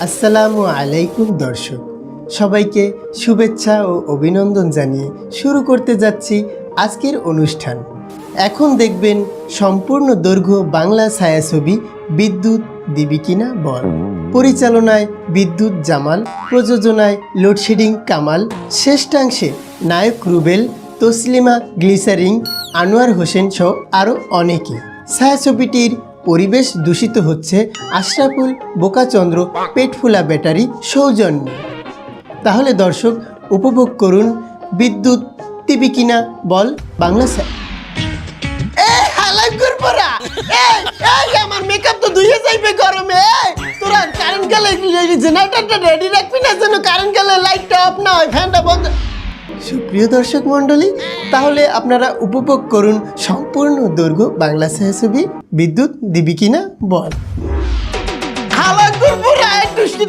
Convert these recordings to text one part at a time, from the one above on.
আসসালামু আলাইকুম দর্শক, সবাইকে শুভেচ্ছা ও অভিনন্দন জানিয়ে শুরু করতে যাচ্ছি আজকের অনুষ্ঠান। এখন দেখবেন সম্পূর্ণ দৈর্ঘ্য বাংলা ছায়াছবি বিদ্যুৎ দিবি কিনা বল। পরিচালনায় বিদ্যুৎ জামাল, প্রযোজনায় লোডশেডিং কামাল, শেষাংশে নায়ক রুবেল, তসলিমা গ্লিসারিং, আনোয়ার হোসেন সহ আরও অনেকে। ছায়াছবিটির পরিবেশ দূষিত হচ্ছে আশরাফুল বোকাচন্দ্র পেটফুলা ব্যাটারি সৌজন্যে। তাহলে দর্শক উপভোগ করুন বিদ্যুৎ দিবি কিনা বল বাংলা। আমার মেকআপ তো ধুয়ে যাইবে গরমে। তোরা কারেন্ট গেলে জেনারেটরটা রেডি রাখবি না, যেন কারেন্ট গেলে লাইটটা অফ না হয়, ফ্যানটা বন্ধ। সুপ্রিয় দর্শক মণ্ডলী, তাহলে আপনারা উপভোগ করুন সম্পূর্ণ দৈর্ঘ্য বাংলা ছায়াছবি বিদ্যুৎ দিবি কিনা বল।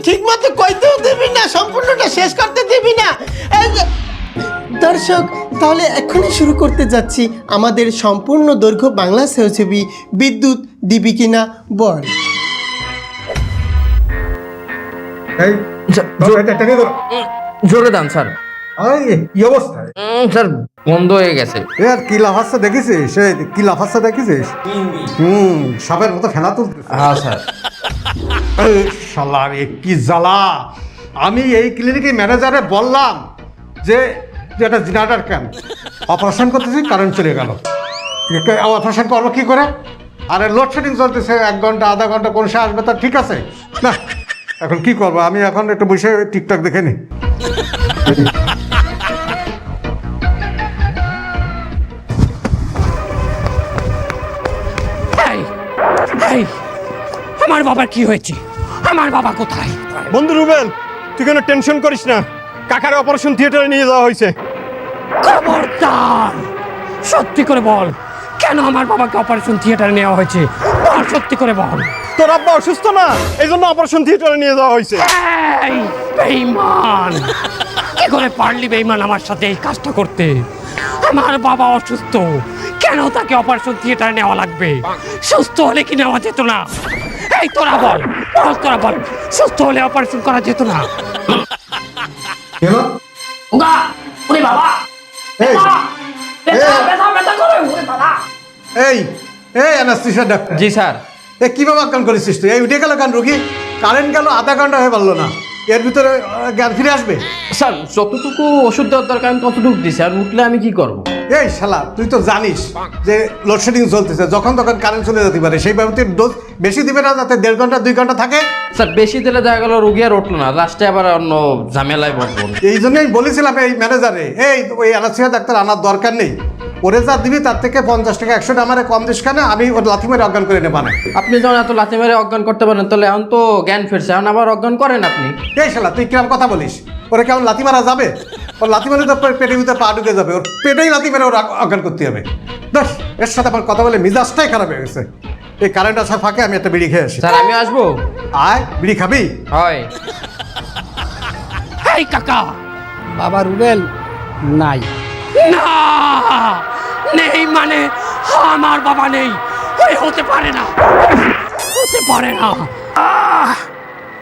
ঠিক মতো কইতেও দিবি না, সম্পূর্ণটা শেষ করতে দিবি না। দর্শক, তাহলে এখনই শুরু করতে যাচ্ছি আমাদের সম্পূর্ণ দৈর্ঘ্য বাংলা ছায়াছবি বিদ্যুৎ দিবি কিনা বল। জোরে দান স্যার। কি অবস্থা স্যার, বন্ধ হয়ে গেছে। আর কি লাফাচ্ছে দেখেছিস? সে কি লাফাচ্ছে দেখেছিস? সাপের মতো ফেনা তুলতে। হ্যাঁ স্যার। শালা রে, কি জ্বালা! আমি এই ক্লিনিকের ম্যানেজারে বললাম যে একটা জেনারেটর ক্যাম্প অপারেশন করতেছি, কারেন্ট চলে গেল। অপারেশন করবো কি করে? আরে লোডশেডিং চলতেছে, 1 ঘন্টা আধা ঘন্টা কোন সে আসবে, তার ঠিক আছে না। এখন কি করবো? আমি এখন একটু বসে টিকটক দেখে নি। আমার বাবার কি হয়েছে? আমার বাবা কোথায়? বন্ধু রুবেল, তুই কোনো টেনশন করিস না, কাকার অপারেশন থিয়েটারে নিয়ে যাওয়া হয়েছে। খবরদার, সত্যি করে বল, কেন আমার বাবাকে অপারেশন থিয়েটারে নেওয়া হয়েছে? বল, সত্যি করে বল। তোর আব্বা অসুস্থ না, এই জন্য অপারেশন থিয়েটারে নিয়ে যাওয়া হয়েছে। এই বেঈমান, কি করে পারলি বেঈমান আমার সাথে এই কাজটা করতে? আমার বাবা অসুস্থ, কেন তাকে অপারেশন থিয়েটারে নেওয়া লাগবে? সুস্থ হলে কি নেওয়া যেত না? এই তোরা বল, তোরা বল, সুস্থ হলে অপারেশন করা যেত না? ওগা, ওরে বাবা, ব্যথা করে, ওরে বাবা। এই অ্যানাস্থেসিয়া ডাক্তার। জি স্যার। কিভাবে অজ্ঞান করেছিস তুই? এই উঠে গেল কেন রুগী? কারেন্ট গেল, আধা ঘন্টা হয়ে পারলো না, এর ভিতরে জ্ঞান ফিরে আসবে? স্যার, যতটুকু ওষুধ দেওয়ার দরকার আমি ততটুকু দিছি, আর উঠলে আমি কি করব? এই শালা, তুই তো জানিস যে লোডশেডিং চলতেছে, যখন তখন কারেন্ট চলে যেতে পারে। সেইভাবে তুই ডোজ বেশি দিবে না, যাতে 1.5 ঘন্টা 2 ঘন্টা থাকে। স্যার, বেশি দিলে দেখা গেল রোগী আর উঠলো না, লাস্টে আবার অন্য ঝামেলায় পড়বো। এই জন্যই বলেছিলাম এই ম্যানেজারে, ওই অ্যানাস্থেসিয়া ডাক্তার আনার দরকার নেই। ওরে যা দিবি তার থেকে 50 টাকা 100 টাকা আমার কম দিস কেন? আমি ওর লাথি মেরে অজ্ঞান করে নেবা না। আপনি যখন এত লাথি মেরে অজ্ঞান করতে পারেন, তাহলে এখন তো জ্ঞান ফিরছে, এখন আবার অজ্ঞান করেন আপনি। এই শালা, তুই কিরম কথা বলিস? ওরে কেমন লাথি মারা যাবে? ওর লাথি মেরে তো পেটের ভিতরে পা ঢুকে যাবে, ওর পেটেই লাথি মেরে ওর অজ্ঞান করতে হবে। দেখ, এর সাথে আমার কথা বলে মিজাজটাই খারাপ হয়ে গেছে। এই কারেন্ট আসার ফাঁকে আমি একটা বিড়ি খেয়ে আসি। স্যার, আমি আসবো? আয়, বিড়ি খাবি? হয়। এই কাকা, বাবা রুবেল নাই। না, নেই মানে আমার বাবা নেই, ওই হতে পারে না, হতে পারে না।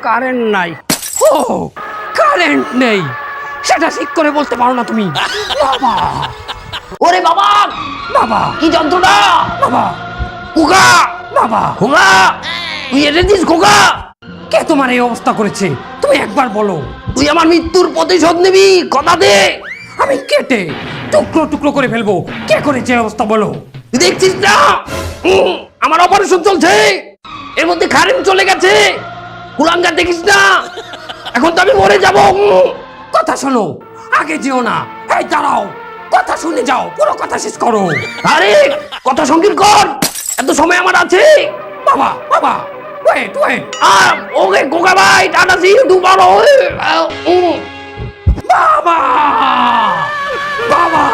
কারেন্ট নাই। ও, কারেন্ট নেই, সেটা ঠিক করে বলতে পারো না তুমি? বাবা, ওরে বাবা, বাবা কি যন্ত্রণা, বাবা কুকা, বাবা হুগা, তুই এনে দিস কুকা। কে তোমার এই অবস্থা করেছে? তুমি একবার বলো। তুই আমার মৃত্যুর প্রতিশোধ নিবি, কথা দে। আমি কেটে টুকরো টুকরো করে ফেলবো। কে করেছে এই অবস্থা বলো? তুই দেখছিস না আমার অপারেশন চলছে, এর মধ্যে কারেন্ট চলে গেছে, কুলাঙ্গা দেখিস না? এখন তো আমি মরে যাবো। কথা শোনো, আগে যেও না, এই দাঁড়াও, কথা শুনে যাও, পুরো কথা শেষ করো। আরে কথা সংকীর্ণ কর, এত সময় আমার আছে। বাবা বাবা, ওয়েট ওয়েট, ওকে গোগা ভাই, টাটা সি ইউ টুমরো। বাবা বাবা,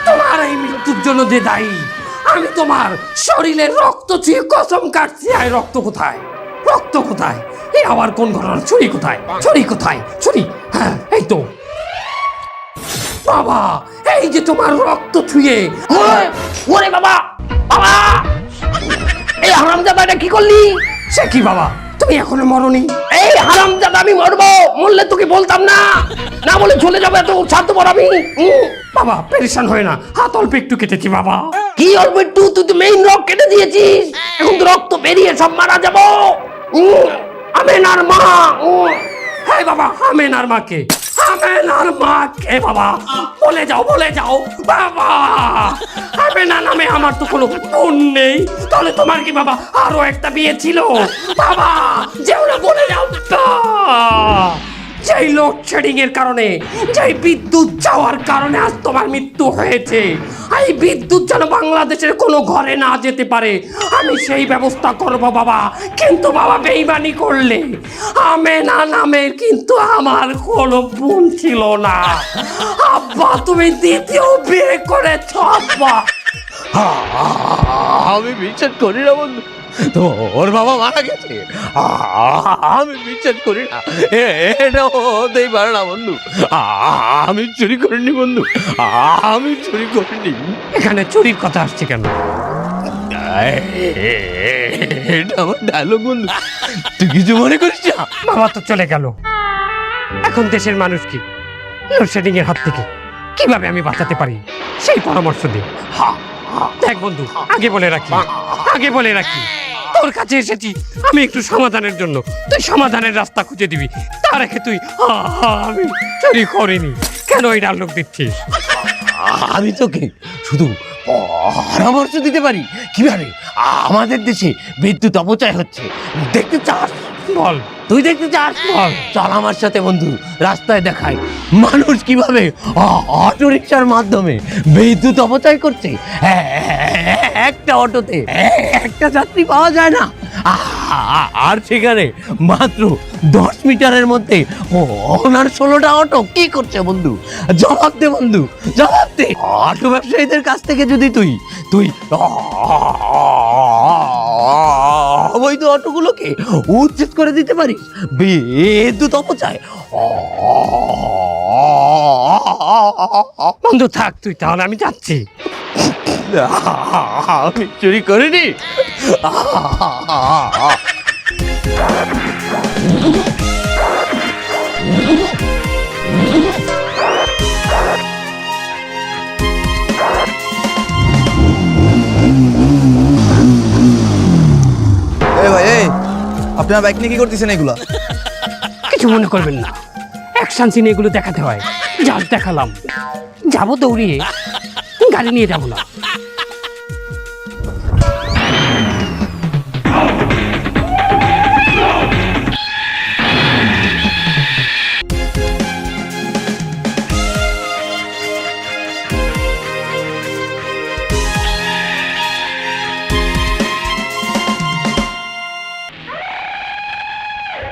তোমার এই মৃত্যুর জন্য যে দায়ী আমি, তোমার শরীরের রক্ত ছুঁয়ে কসম কাটছি। আয়, রক্ত কোথায়? রক্ত কোথায়? এই আবার কোন ঘটনা? ছুরি কোথায়? ছুরি কোথায়? ছুরি, হ্যাঁ এই তো। বাবা, এই যে তোমার রক্ত ছুঁয়ে। ওরে বাবা, বাবা, এই হারামজাদা এটা কি করলি? সে কি বাবা, তুমি এখনো মরনি। এই হারামজাদা, আমি মরবো, মরলে তোকে বলতাম না, না বলে চলে যাবো, এত স্বার্থপর আমি। বাবা পেরেশান হয় না, হাত অল্প একটু কেটেছি বাবা। কি অল্প একটু? তুই তো মেইন রক কেটে দিয়েছিস, এখন তো রক্ত বেরিয়ে সব মারা যাবো। আমেনার মা, হ্যাঁ বাবা, আমেনার মাকে, আমেনার মাকে বাবা, বলে যাও বাবা। আমেনা নামে আমার তো কোনো বোন নেই, তাহলে তোমার কি বাবা আরো একটা বিয়ে ছিল? বাবা যেও না, বলে যাও। যেই লোডশেডিং এর কারণে, যেই বিদ্যুৎ যাওয়ার কারণে আজ তোমার মৃত্যু হয়েছে, এই বিদ্যুৎ যেন বাংলাদেশের কোনো ঘরে না যেতে পারে, আমি সেই ব্যবস্থা করব বাবা। কিন্তু বাবা বেইমানি করলে, আমেনা নামের কিন্তু আমার কোনো বোন ছিল না। আব্বা তুমি দ্বিতীয় বিয়ে করেছ আব্বা। আমি বিশ্বাস করি না বন্ধু, তো ওর বাবা মারা গেছে। আমি বিশ্বাস করি না, এটা হতেই পারে না বন্ধু। আমি চুরি করিনি বন্ধু, আমি চুরি করিনি। এখানে চুরির কথা আসছে কেন? এটা আমার ডায়লগ বন্ধু, তুই কিছু মনে করিস না? বাবা তো চলে গেল, এখন দেশের মানুষ কি লোডশেডিং এর হাত থেকে কিভাবে আমি বাঁচাতে পারি সেই পরামর্শ দিই। দেখ বন্ধু, আগে বলে রাখি, তোর কাছে এসেছি আমি একটু সমাধানের জন্য, তুই সমাধানের রাস্তা খুঁজে দিবি। তার আগে তুই আমি চুরি করিনি কেন এই ডায়লগ দিচ্ছিস? আমি তোকে শুধু পরামর্শ দিতে পারি কিভাবে আমাদের দেশে বিদ্যুৎ অপচয় হচ্ছে। দেখতে চাস? বল। তুই দেখতে চাস? বল। চল আমার সাথে বন্ধু, রাস্তায় দেখাই মানুষ কিভাবে অটো রিক্সার মাধ্যমে বিদ্যুৎ অপচয় করছে। একটা অটোতে একটা যাত্রী পাওয়া যায় না, আর সেখানে মাত্র 10 মিটারের মধ্যে ওনার 16টা অটো কি করছে বন্ধু? জবাব দে বন্ধু, জবাব দে। অটো ব্যবসায়ীদের কাছ থেকে যদি তুই অবৈধ অটোগুলোকে উচ্ছেদ করে দিতে পারিস, বিদ্যুৎ অপচয়। বন্ধু থাক তুই, তাহলে আমি যাচ্ছি। আমি চুরি করিনি। ভাই, এই আপনার বাইক নিয়ে কি করতেছেন এগুলা? কিছু মনে করবেন না, অ্যাকশন সিন এগুলো দেখাতে হয়, জাস্ট দেখালাম। যাবো দৌড়িয়ে, গাড়ি নিয়ে যাবো না।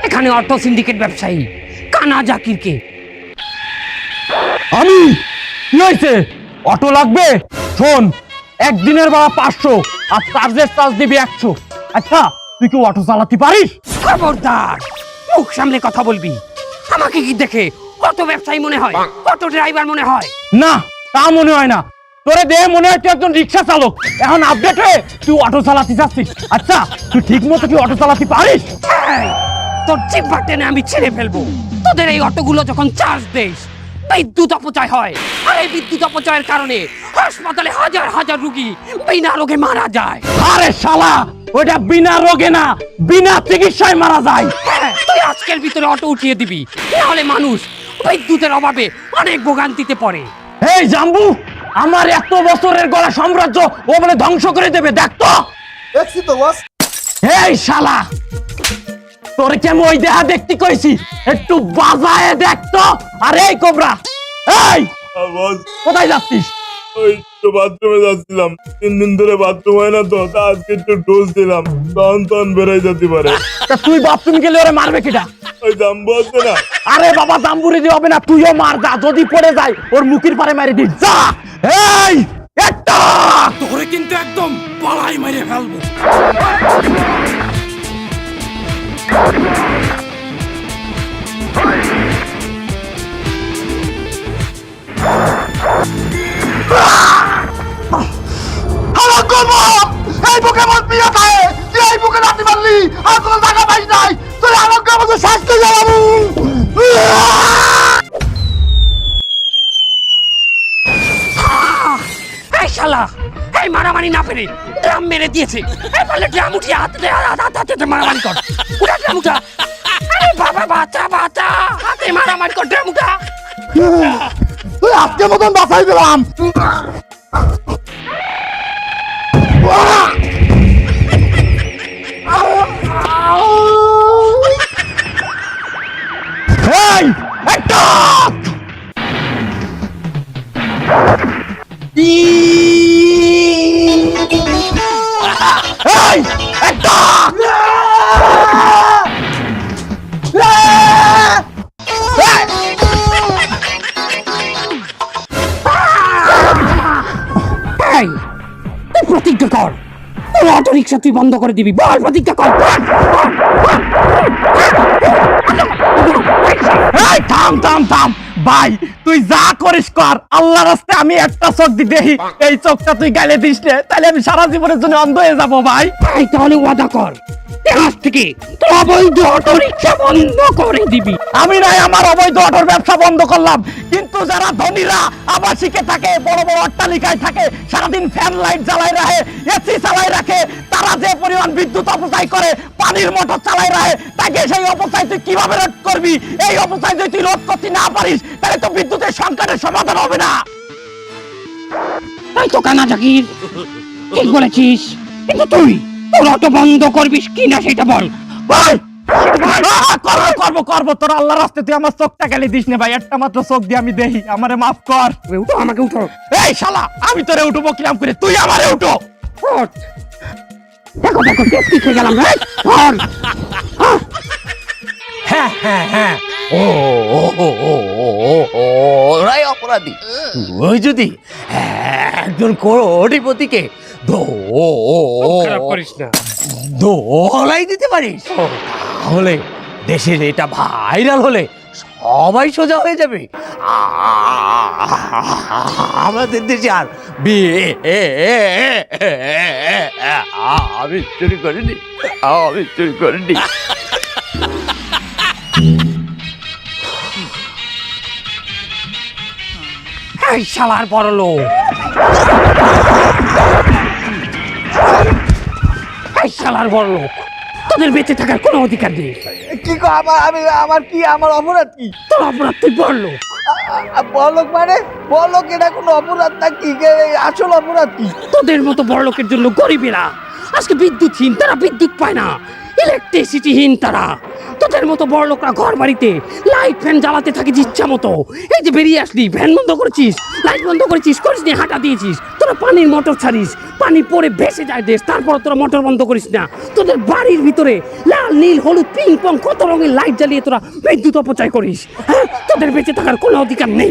এখানে অটো সিন্ডিকেট ব্যবসায়ী কানা জাকিরকে। আমি কি হয়েছে? অটো লাগবে? শোন, একদিনের ভাড়া 500 আর চার্জের চার্জ দিবি 100। আচ্ছা, তুই কি অটো চালাতে পারিস? খবরদার, মুখ সামলে কথা বলবি। আমাকে কি দেখে অটো ব্যবসায়ী মনে হয়? অটো ড্রাইভার মনে হয়? না, তা মনে হয় না। তোরে দেহে মনে হয় তুই একজন রিক্সা চালক। এখন আপডেট হয়ে তুই অটো চালাতে চাচ্ছিস। আচ্ছা, তুই ঠিক মতো কি অটো চালাতে পারিস? এই, তোর জিহ্বা টেনে আমি ছেড়ে ফেলবো। তোদের এই অটোগুলো যখন চার্জ দেস, বিদ্যুৎ অপচয় হয়, আর এই বিদ্যুৎ অপচয়ের কারণে হাসপাতালে হাজার হাজার রোগী বিনা রোগে মারা যায়। আরে শালা, ওটা বিনা রোগে না, বিনা চিকিৎসায় মারা যায়। হ্যাঁ, তুই আজকের ভিতরে অটো উঠিয়ে দিবি, নাহলে মানুষ বিদ্যুতের অভাবে অনেক ভোগান্তিতে পড়ে। এই জাম্বু, আমার এত বছরের গলা সাম্রাজ্য ও বলে ধ্বংস করে দেবে, দেখ তো। দেখছি তো বস। এই শালা, তোরে কেমন ওই দেহা দেখতে কইছি, একটু বাজায় দেখ তো। আরে এই কোবরা, এই কোথায় যাচ্ছিস? ওই তো বাথরুমে যাচ্ছিলাম, 3 দিন ধরে বাথরুম হয় না তো, তা আজকে একটু ডোজ দিলাম, তখন বেড়ে যেতে পারে। তা তুই বাথরুম গেলে ওরে মারবে কিটা? ওই জাম্বু আছে না? আরে বাবা, জাম্বুরি দিয়ে হবে না, তুইও মার, যা। যদি পড়ে যায় ওর মুখের পারে মারি দিস, যা। এই একটা তোরে কিন্তু একদম পালাই মেরে ফেলবো। এই বুকে মারবি না, এই বুকে লাথি মারলি, আর কোনো জায়গা পাইস নাই। মেরে দিয়েছে। এই পারলে ড্রাম উঠিয়ে হাতে মারামারি কর। উঠা ড্রাম উঠা। আরে বাবা বাঁচা বাঁচা, হাতে মারামারি কর, ড্রাম উঠা। আজকের মতন বাঁচাই দিলাম। এই একটা এই একটা এই, তুই প্রতিজ্ঞা কর, তোর অটো রিক্সা তুই বন্ধ করে দিবি। বল প্রতিজ্ঞা কর। এই থাম থাম থাম ভাই, তুই যা করিস কর, আল্লাহর রাস্তায় আমি একটা চোখ দি দেখি, এই চোখটা তুই গালে দিস রে, তাহলে আমি সারা জীবনের জন্য অন্ধ হয়ে যাবো ভাই। এই তাহলে ওয়াদা কর, আজ থেকে তোর অবৈধ অটো রিক্সা বন্ধ করে দিবি। আমি নাই আমার অবৈধ অটোর ব্যবসা বন্ধ করলাম, কিন্তু যারা ধনীরা আবাসিকে থাকে, বড় বড় অট্টালিকায় থাকে, সারাদিন ফ্যান লাইট জ্বালাই রাখে, এসি চালাই রাখে, তারা যে পরিমাণ বিদ্যুৎ অপচয় করে, পানির মোটর চালাই রাখে, তাকে সেই অপচয় তুই কিভাবে রোধ করবি? এই অপচয় যদি তুই রোধ করতে না পারিস, তাহলে তো বিদ্যুতের সংকটের সমাধান হবে না। এই তো কানা জাকির, ঠিক বলেছিস, কিন্তু তুই তোর অটো বন্ধ করবি কি না সেটা বল। ভাই করবো করবো করবো, তোর আল্লাহ রাস্তায় তুই আমার চোখটা গেলে দিস না ভাই, একটা মাত্র চোখ দিয়ে আমি দেখি, আমারে মাফ কর। উঠো, আমাকে উঠো। এই শালা, আমি তোরে উঠবো কিরাম করে, তুই আমারে উঠো। ওঠ। দেখো দেখো কেস কি খেয়ে গেলাম। ধর। হ্যাঁ হ্যাঁ হ্যাঁ, ও ও ও ও ও ও ও ওরাই অপরাধী। তুই যদি একজন কোটিপতিকে খারাপ করিস না। দোলাই দিতে পারিস, তাহলে দেশের এটা ভাইরাল হলে সবাই সোজা হয়ে যাবে। আমাদের দেশে আর আমি চুরি করিনি, আমি চুরি করিনি। এই শালার বড় লোক, এই শালার বড় লোক, তোদের বেঁচে থাকার কোনো অধিকার নেই। কি আমার কি, আমার অপরাধ কি? তোর অপরাধ, তুই বড় লোক। বলক মানে বলক, এটা কোনো অপরাধ না কি? আসল অপরাধ কি? তোদের মতো বড় লোকের জন্য গরিবেরা আজকে বিদ্যুৎহীন, তারা বিদ্যুৎ পায় না, ইলেকট্রিসিটিহীন তারা। তোদের মতো বড় লোকরা ঘর বাড়িতে লাইট ফ্যান জ্বালাতে থাকে ইচ্ছা মতো। এই যে বেরিয়ে আসলি, ফ্যান বন্ধ করেছিস, লাইট বন্ধ করেছিস, করিস নি, হাঁটা দিয়েছিস, তোরা পানির মোটর ছাড়িস, পানি পরে ভেসে যায় দেশ, তারপর তোরা মোটর বন্ধ করিস না। তোদের বাড়ির ভিতরে লাল নীল হলুদ পিং পং কত রঙের লাইট জ্বালিয়ে তোরা বিদ্যুৎ অপচয় করিস। হ্যাঁ, তোদের বেঁচে থাকার কোনো অধিকার নেই।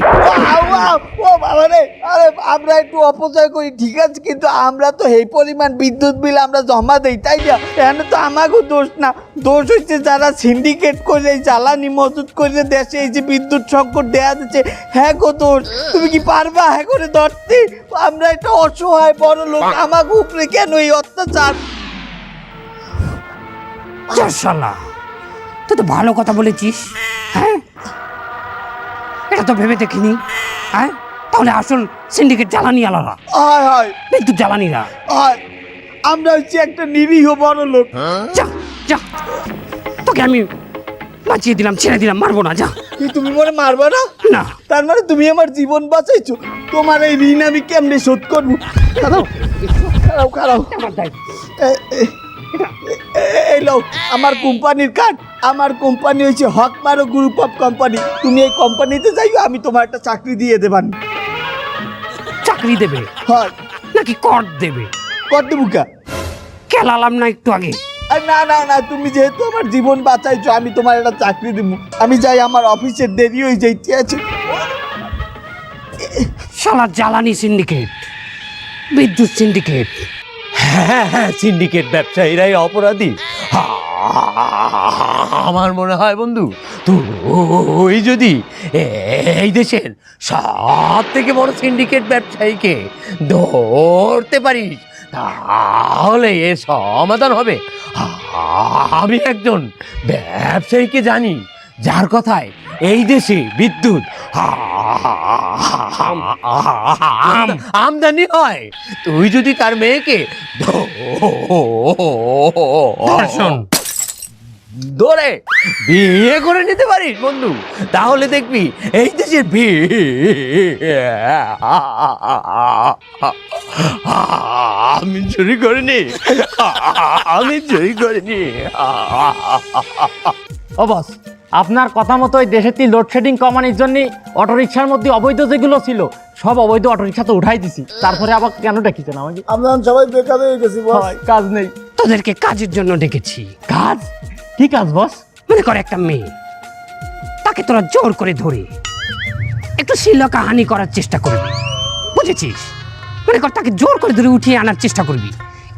ও বাবা রে, আরে আমরা একটু অপচয় করি ঠিক আছে, কিন্তু আমরা তো এই পরিমাণ বিদ্যুৎ বিল আমরা জমা দেই, তাই না? এখানে তো আমাকেও দোষ না, দোষ হচ্ছে যারা সিন্ডিকেট করে এই জ্বালানি মজুত করে দেশে এই যে বিদ্যুৎ সংকট দেয়া যাচ্ছে, হ্যাঁ গো দোষ। তুমি কি পারবা হ্যাঁ করে ধরতে? আমরা একটা অসহায় বড় লোক, আমাকে উপরে কেন এই অত্যাচার? শালা, তুই তো ভালো কথা বলেছিস। হ্যাঁ, এটা তো ভেবে দেখিনি। হ্যাঁ, তাহলে আসল সিন্ডিকেট জ্বালানি আলাদা, হয় হয় বিদ্যুৎ জ্বালানিরা। হয়, আমরা হচ্ছে একটা নিরীহ বড় লোক। যা যা, তোকে আমি বাঁচিয়ে দিলাম, ছেড়ে দিলাম, মারবো না, যা। তুমি মনে মারবা না? না। তার মানে তুমি আমার জীবন বাঁচাইছো, তোমার এই ঋণ আমি কেমনে শোধ করবো? খারাপ খারাপ খারাপ, এই লোক আমার কোম্পানির কার্ড, আমার কোম্পানি হচ্ছে হক মারো গ্রুপ অফ কোম্পানি। তুমি এই কোম্পানিতে যাইও, আমি তোমার একটা চাকরি দিয়ে দেবান। চাকরি দেবে হয় নাকি কর দেবে? কর দেবো কা? খেলালাম না একটু আগে? আর না না না, তুমি যেহেতু আমার জীবন বাঁচাইছো, আমি তোমার একটা চাকরি দেবো। আমি যাই, আমার অফিসের দেরি হয়ে যাইতে আছে। শালা জ্বালানি সিন্ডিকেট, বিদ্যুৎ সিন্ডিকেট। হ্যাঁ হ্যাঁ, সিন্ডিকেট ব্যবসায়ীরাই অপরাধী। আমার মনে হয় বন্ধু, তুই যদি এই দেশের সব থেকে বড় সিন্ডিকেট ব্যবসায়ীকে ধরতে পারিস, তাহলে এর সমাধান হবে। আমি একজন ব্যবসায়ীকে জানি যার কথায় এই দেশে বিদ্যুৎ আমদানি হয়, তুই যদি তার মেয়েকে ধর্ষণ ধরে বিয়ে করে নিতে পারিস বন্ধু, তাহলে দেখবি এই দেশের বিয়ে আমি চুরি করিনি, আমি চুরি করিনি। ও বস, আপনার কথা মতো এই দেশের লোডশেডিং কমানোর জন্য অটোরিকশার মধ্যে অবৈধ যেগুলো ছিল সব অবৈধ অটোরিকশা তো উঠাই দিছি, তারপরে আবার কেন ডেকেছেন আমাকে? আমরা সবাই বেকার হয়ে গেছি বস। হয়, কাজ নেই। তোদেরকে কাজের জন্য ডেকেছি। কাজ? কি কাজ বস? মনে কর একটা মেয়ে, তাকে তোরা জোর করে ধরে একটু শিলকাহানি করার চেষ্টা করবি, বুঝেছিস? মনে কর তাকে জোর করে ধরে উঠিয়ে আনার চেষ্টা করবি।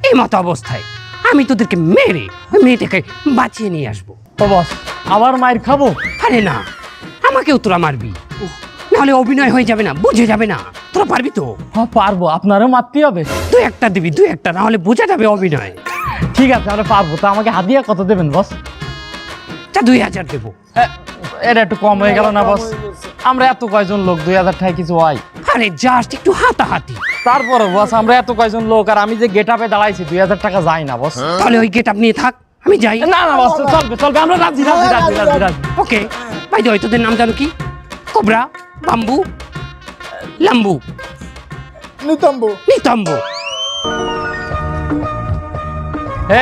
এই মতো অবস্থায় আমি তোদেরকে মেরে ওই মেয়েটাকে বাঁচিয়ে নিয়ে আসবো। ও বস, আবার মায়ের খাবো? আরে না, আমাকেও তোরা মারবি, নাহলে অভিনয় হয়ে যাবে না, বুঝে যাবে না। তোরা পারবি তো? হ্যাঁ পারবো, আপনারও মারতে হবে। দুই একটা দিবি, দুই একটা, নাহলে বোঝা যাবে অভিনয়। ঠিক আছে, আমরা পারবো। তা আমাকে হাদিয়া কত দেবেন বস? তা 2000 দেবো। এটা একটু কম হয়ে গেল না বস? আমরা এত কয়জন লোক, 2000 টাকা কিছু হয়? আরে জাস্ট একটু হাতাহাতি। তারপরে বস, আমরা এত কয়জন লোক আর আমি যে গেট আপে দাঁড়াইছি, 2000 টাকা যায় না বস। তাহলে ওই গেট আপ নিয়ে থাক, আমি যাই। না না বস, চলবে চলবে, আমরা রাজি রাজি রাজি রাজি রাজি। ওকে ভাই, তোদের নাম জানো কি? কোবরা, বাম্বু, লাম্বু, নিতম্ব। নিতম্ব।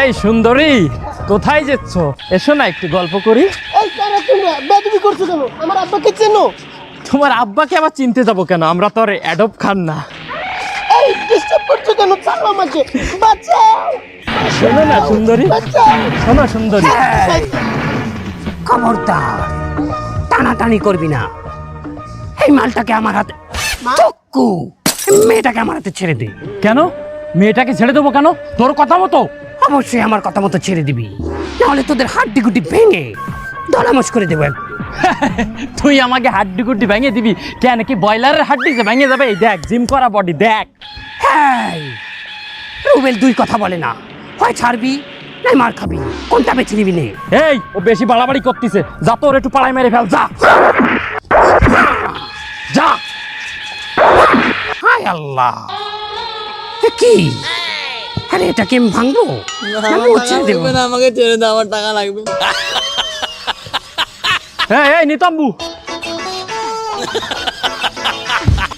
এই সুন্দরী, কোথায় যাচ্ছ? এসো না একটু গল্প করি। এই কারা তোমরা বেদবি করছো কেন? আমার আব্বাকে চেনো? তোমার আব্বাকে আবার চিনতে যাবো কেন? আমরা তো আর অ্যাডপ খান না। এই ডিস্টার্ব করছো কেন? ছাড়ো আমাকে, বাঁচাও, শোনো না সুন্দরী, বাঁচাও। শোনো সুন্দরী, খবরদার টানাটানি করবি না। এই মালটাকে আমার হাতে, চক্কু, মেয়েটাকে আমার হাতে ছেড়ে দে। কেন মেয়েটাকে ছেড়ে দেবো কেন? তোর কথা মতো? অবশ্যই আমার কথা মতো ছেড়ে দিবি, নাহলে তোদের হাড্ডি গুটি ভেঙে দলামস করে দেবো। তুই আমাকে হাড্ডি গুড্ডি ভেঙে দিবি কেন? কি বয়লারের হাড্ডি যে ভেঙে যাবে? এই দেখ, জিম করা বডি দেখ। হ্যাঁ, রুবেল দুই কথা বলে না, হয় ছাড়বি নাই মার খাবি, কোনটা বেছে নিবি নে? এই, ও বেশি বাড়াবাড়ি করতেছে, যা তোর একটু পাড়ায় মেরে ফেল, যা যা। হায় আল্লাহ, এ কি? আরে এটাকে আমি ভাঙবো? আমি ছেড়ে দেবো। আমাকে ছেড়ে দাও, আমার টাকা লাগবে। এই নিতম্বু,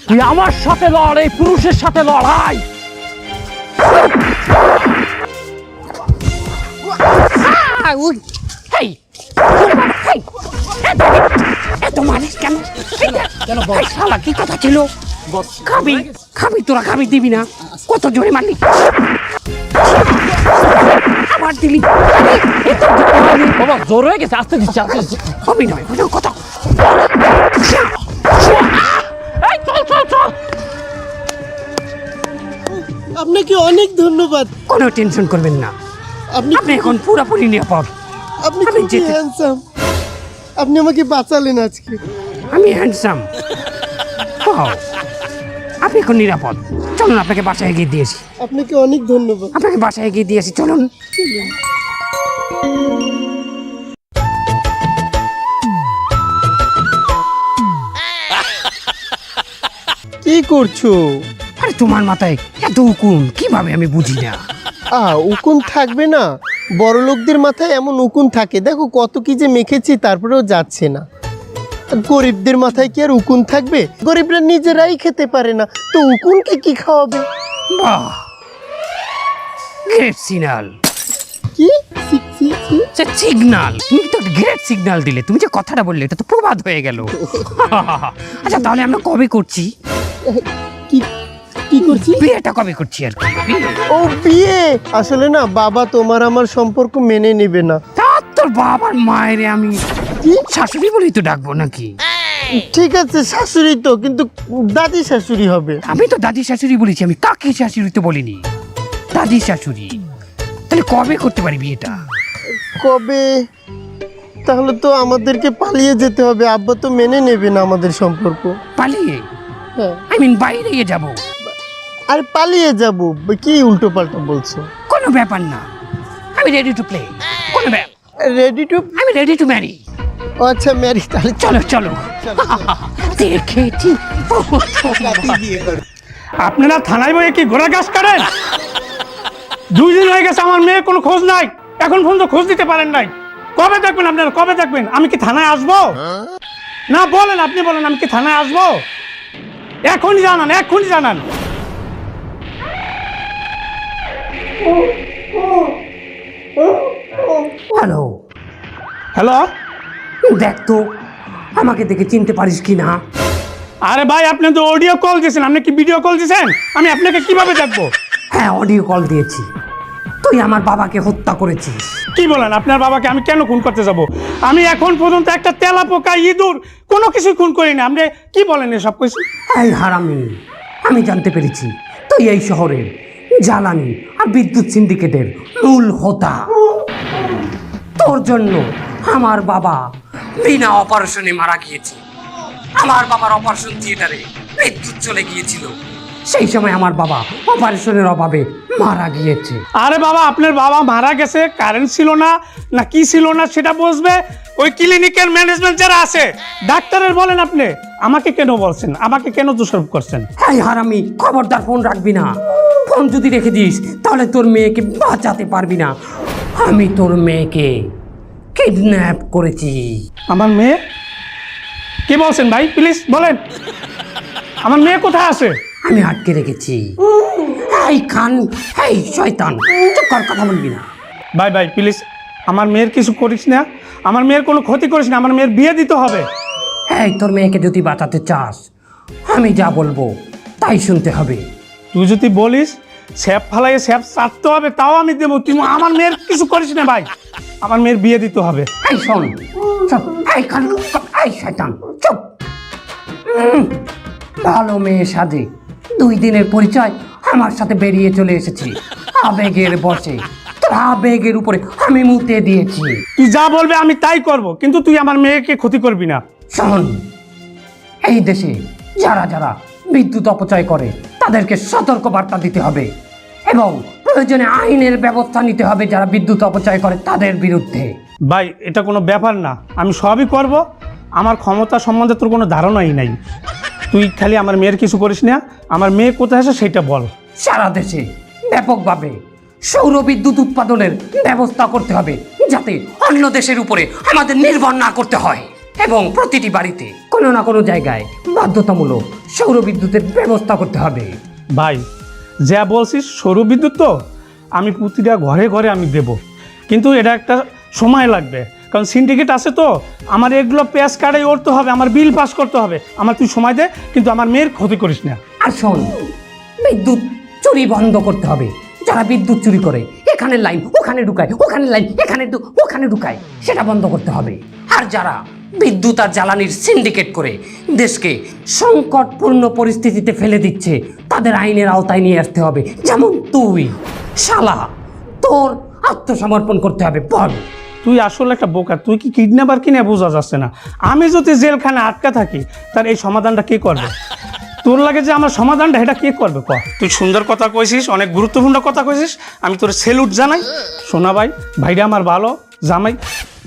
তুই আমার সাথে লড়, এই পুরুষের সাথে লড়াই। উই, হেই, হেই, এত মারিস কেন? এই শালা কি কথা ছিল? খাবি খাবি, তোরা খাবি, দিবি না? কত জোরে মারলি, আবার দিলি। বাবা জোর হয়ে গেছে, আস্তে দিচ্ছি, আস্তে দিচ্ছি। অভিনয় বুঝো কত। এই চল চল চল। আপনাকে অনেক ধন্যবাদ। কোনো টেনশন করবেন না, আপনি আপনি এখন পুরোপুরি নিরাপদ। আপনি আমি খুবই যেতে- হ্যান্ডসাম। আপনি আমাকে বাঁচালেন আজকে। আমি হ্যান্ডসাম? আপনি এখন নিরাপদ। চলুন আপনাকে বাসায় গিয়ে দিয়েছি, আপনাকে অনেক ধন্যবাদ। আপনাকে বাসায় গিয়ে দিয়েছি, চলুন। কি করছো? আরে তোমার মাথায় এত উকুন কিভাবে আমি বুঝি না। উকুন থাকবে না? বড় লোকদের মাথায় এমন উকুন থাকে, দেখো কত কি যে মেখেছি তারপরেও যাচ্ছে না। গরিবদের মাথায় কি আর উকুন থাকবে? গরিবরা নিজেরাই খেতে পারে না, তো উকুনকে কি খাওয়াবে? বাহ, গ্রেট সিগন্যাল। কি সিগন্যাল? তুমি তো গ্রেট সিগন্যাল দিলে। তুমি যে কথাটা বললে এটা তো প্রবাদ হয়ে গেল। আচ্ছা তাহলে আমরা কবে করছি? কি কি করছি? বিয়েটা কবে করছি আর কি? ও বিয়ে? আসলে না বাবা তোমার আমার সম্পর্ক মেনে নেবে না। তা তোর বাবার মায়ের আমি শাশুড়ি বলেই তো ডাকবো নাকি? ঠিক আছে শাশুড়ি তো, কিন্তু দাদি শাশুড়ি হবে। আমি তো দাদি শাশুড়ি বলেছি, আমি কাকি শাশুড়ি তো বলিনি, দাদি শাশুড়ি। তাহলে কবে করতে পারি বিয়েটা? কবে? তাহলে তো আমাদেরকে পালিয়ে যেতে হবে, আব্বা তো মেনে নেবে না আমাদের সম্পর্ক। পালিয়ে? হ্যাঁ। আই মিন বাইরে যাব। আর পালিয়ে যাব? কি উল্টো পাল্টা বলছো? কোনো ব্যাপার না, আমি রেডি টু প্লে। কোনো ব্যাপার, রেডি টু? আমি রেডি টু ম্যারি। ও আচ্ছা ম্যারি, তাহলে চলো চলো দেখেছি। বিয়ে করো। আপনারা থানায় বয়ে কি ঘোড়া গাছ কাটেন? 2 দিন হয়ে গেছে আমার মেয়ের কোনো খোঁজ নাই, এখন পর্যন্ত খোঁজ দিতে পারেন নাই। কবে দেখবেন আপনারা, কবে দেখবেন? আমি কি থানায় আসবো? না বলেন, আপনি বলেন আমি কি থানায় আসবো? এখনই জানান, এখনই জানান। হ্যালো, হ্যালো, দেখ তো আমাকে দেখে চিনতে পারিস কি না? আরে ভাই আপনি তো অডিও কল দিয়েছেন, আপনি কি ভিডিও কল দিয়েছেন? আমি আপনাকে কিভাবে দেখবো? হ্যাঁ, অডিও কল দিয়েছি। তুই আমার বাবাকে হত্যা করেছিস। কি বলেন? আপনার বাবাকে আমি কেন খুন করতে যাব? আমি এখন পর্যন্ত একটা তেলাপোকা, ইঁদুর কোনো কিছু খুন করি না। আপনি কি বলেন এসব কিছু? এই হারামি, আমি জানতে পেরেছি তুই এই শহরের জ্বালানি আর বিদ্যুৎ সিন্ডিকেটের মূল হোতা। তোর জন্য আমার বাবা বিনা অপারেশনে মারা গিয়েছে। আমার বাবার অপারেশন থিয়েটারে বিদ্যুৎ চলে গিয়েছিল, সেই সময় আমার বাবা অপারেশনের অভাবে মারা গিয়েছে। আরে বাবা, আপনার বাবা মারা গেছে, কারেন্ট ছিল না না কি ছিল না সেটা বুঝবে ওই ক্লিনিকের ম্যানেজমেন্ট যারা আছে, ডাক্তারের। বলেন আপনি আমাকে কেন বলছেন, আমাকে কেন দোষারোপ করছেন? এই হারামি, খবরদার ফোন রাখবি না। ফোন যদি রেখে দিস তাহলে তোর মেয়েকে বাঁচাতে পারবি না। আমি তোর মেয়েকে কিডন্যাপ করেছি। আমার মেয়ে? কি বলছেন ভাই, প্লিজ বলেন আমার মেয়ে কোথায় আছে? আমি আটকে রেখেছি। এই খান, এই শয়তান, চুপ কর, কথা বলবি না। ভাই ভাই প্লিজ, আমার মেয়ের কিছু করিস না, আমার মেয়ের কোনো ক্ষতি করিস না, আমার মেয়ের বিয়ে দিতে হবে। এই তোর মেয়েকে যদি বাঁচাতে চাস, আমি যা বলবো তাই শুনতে হবে। তুই যদি বলিস স্যাপ ফালাইয়ে স্যাপ চাটতে হবে, তাও আমি দেবো। তুই আমার মেয়ের কিছু করিস না ভাই, আমার মেয়ের বিয়ে দিতে হবে। এই শোন, চুপ, এই খান, এই শয়তান, চুপ। ভালো মেয়ে সাজে 2 দিনের পরিচয় আমার সাথে বেরিয়ে চলে এসেছি। আবেগের বসে তোর আবেগের উপরে আমি মুতে দিয়েছি। তুই যা বলবে আমি তাই করব, কিন্তু তুই আমার মেয়েকে ক্ষতি করবি না। শোন, এই দেশে যারা যারা বিদ্যুৎ অপচয় করে তাদেরকে সতর্ক বার্তা দিতে হবে এবং প্রয়োজনে আইনের ব্যবস্থা নিতে হবে যারা বিদ্যুৎ অপচয় করে তাদের বিরুদ্ধে। ভাই এটা কোনো ব্যাপার না, আমি সবই করব। আমার ক্ষমতা সম্বন্ধে তোর কোনো ধারণাই নাই। তুই খালি আমার মেয়ের কিছু করিস না, আমার মেয়ে কোথায় আছে সেটা বল। সারা দেশে ব্যাপকভাবে সৌর বিদ্যুৎ উৎপাদনের ব্যবস্থা করতে হবে যাতে অন্য দেশের উপরে আমাদের নির্ভর না করতে হয়, এবং প্রতিটি বাড়িতে কোনো না কোনো জায়গায় বাধ্যতামূলক সৌর বিদ্যুতের ব্যবস্থা করতে হবে। ভাই যা বলছিস সৌর বিদ্যুৎ তো আমি প্রতিটা ঘরে ঘরে আমি দেব, কিন্তু এটা একটা সময় লাগবে, কারণ সিন্ডিকেট আছে তো। আমার এগুলো পেস কার্ডে উঠতে হবে, আমার বিল পাস করতে হবে। আমার তুই সময় দে, কিন্তু আমার মেয়ের ক্ষতি করিস না। আর শোন, বিদ্যুৎ চুরি বন্ধ করতে হবে। যারা বিদ্যুৎ চুরি করে, এখানে লাইন ওখানে ঢুকায়, ওখানে লাইন ওখানে ঢুকায়, সেটা বন্ধ করতে হবে। আর যারা বিদ্যুৎ আর জ্বালানির সিন্ডিকেট করে দেশকে সংকটপূর্ণ পরিস্থিতিতে ফেলে দিচ্ছে, তাদের আইনের আওতায় নিয়ে আসতে হবে। যেমন তুই শালা, তোর আত্মসমর্পণ করতে হবে। বল, তুই আসলে একটা বোকা, তুই কি কিডন্যাপার কিনে বোঝা যাচ্ছে না। আমি যদি জেলখানে আটকা থাকি তার এই সমাধানটা কে করবে? তোর লাগে যে আমার সমাধানটা এটা কে করবে? ক, তুই সুন্দর কথা কইছিস, অনেক গুরুত্বপূর্ণ কথা কইছিস, আমি তোর সেলুট জানাই। সোনা ভাই, ভাইরা আমার ভালো জামাই।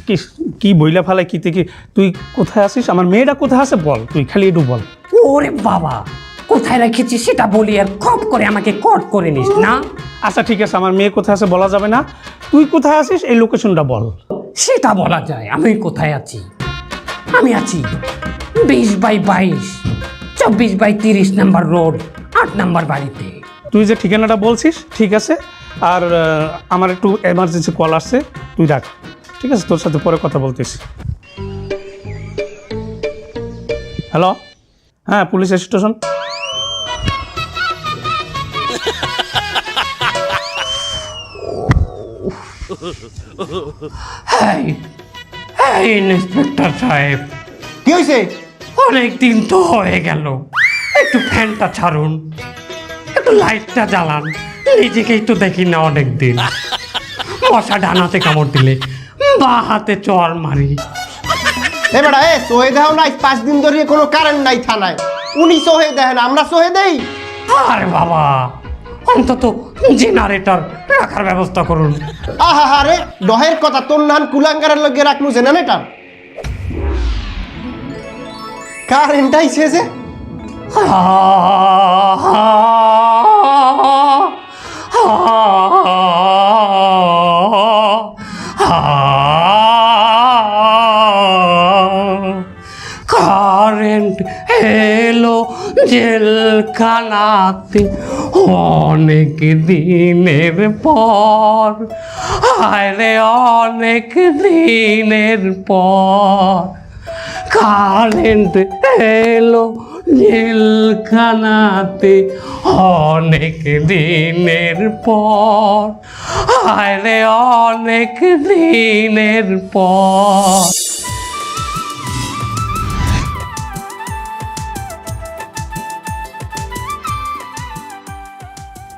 কি কি বইলা ফেলাই কি থেকে, তুই কোথায় আছিস? আমার মেয়েটা কোথায় আছে বল, তুই খালি একটু বল। ওরে বাবা, কোথায় রেখেছিস সেটা বলি আর খপ করে আমাকে কট করে নিস না। আচ্ছা ঠিক আছে, আমার মেয়ে কোথায় আছে বলা যাবে না, তুই কোথায় আছিস এই লোকেশনটা বল। সেটা বলা যায়। আমি কোথায় আছি? আমি আছি 20/22, 24/30 নাম্বার রোড, 8 নাম্বার বাড়িতে। তুই যে ঠিকানাটা বলছিস ঠিক আছে, আর আমার একটু এমার্জেন্সি কল আসছে, তুই রাখ। ঠিক আছে, তোর সাথে পরে কথা বলতেছি। হ্যালো, হ্যাঁ পুলিশ স্টেশন। ইন্সপেক্টর সাহেব, কি হয়েছে? অনেক দিন তো হয়ে গেল, একটু ফ্যানটা ছাড়ুন, একটু লাইটটা জ্বালান। নিজেকেই তো দেখি না অনেক দিন। মশা ডানাতে কামড় দিলে বা হাতে চর মারি। এ বেটা, সোহে দেও নাই, 5 দিন ধরে কোনো কারেন্ট নাই থানায়। উনি সোহে দেখেন, আমরা সোহে দেই? আরে বাবা, অন্তত জেনারেটর রাখার ব্যবস্থা করুন। আহা রে, ডহের কথা, তোর নান কুলাঙ্গারের লগে রাখলু জেনারেটর। কারেন্ট আইছে যে। কারেন্ট এলো জেলখানাতে অনেক দিনের পর, আরে অনেক দিনের পর কারেন্ট এলো জেলখানাতে অনেক দিনের পর, আরে অনেক দিনের পর।